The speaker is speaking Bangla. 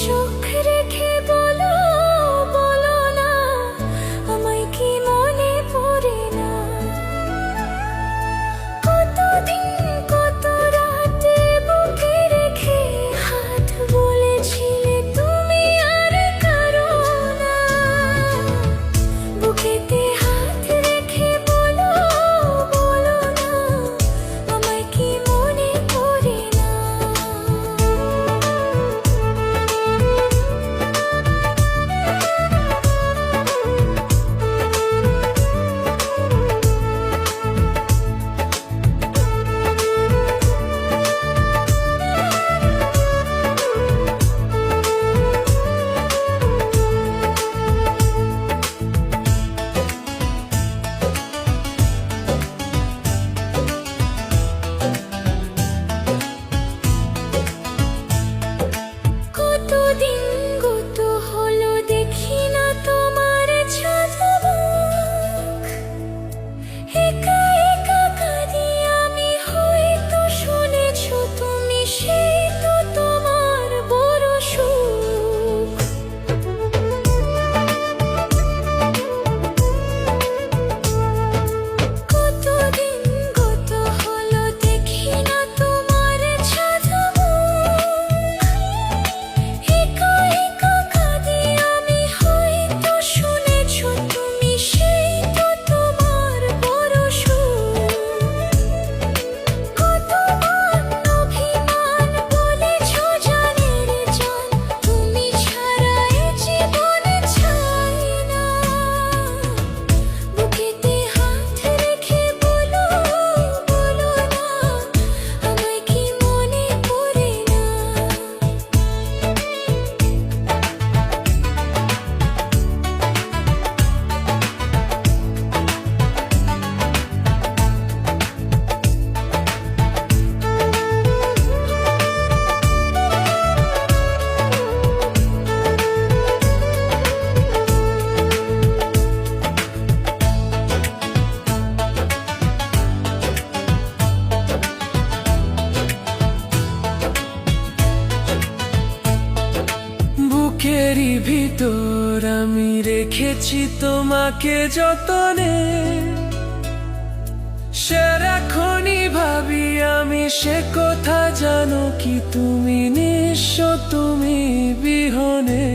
চোখ রেখে বলো, বলো না আমায় কি মনে পড়ে না? কতদিন কত রাতে বুকে রেখে হাত বলেছিলে তুমি আর কারো না। বুকেতে হাত রেখে বলো, বলো না আমায় কি মনে পড়ে না? কতদিন গত হলো দেখি না তোমার ঝলমক। একা একা কাঁদি আমি, হয়তো শুনেছো তুমি, সেই তো তোমার বড় সুখ। কতদিন গত হলো দেখি না তোমার ঝলমক। একা একা কাঁদি আমি, হয়তো শুনেছো তুমি, সেই তো তোমার বড় সুখ। কতবার অভিমান বলেছো জানের জান, তুমি ছাড়া এ জীবন চাই না। বুকেতে হাত রেখে বলো, বলো না আমায় কি মনে পড়ে না? বুকেরই ভিতর আমি রেখেছি তোমাকে যতনে। সারাক্ষণই ভাবি আমি সে কথা, জানো কি তুমি নিঃস্ব, তুমি বিহনে।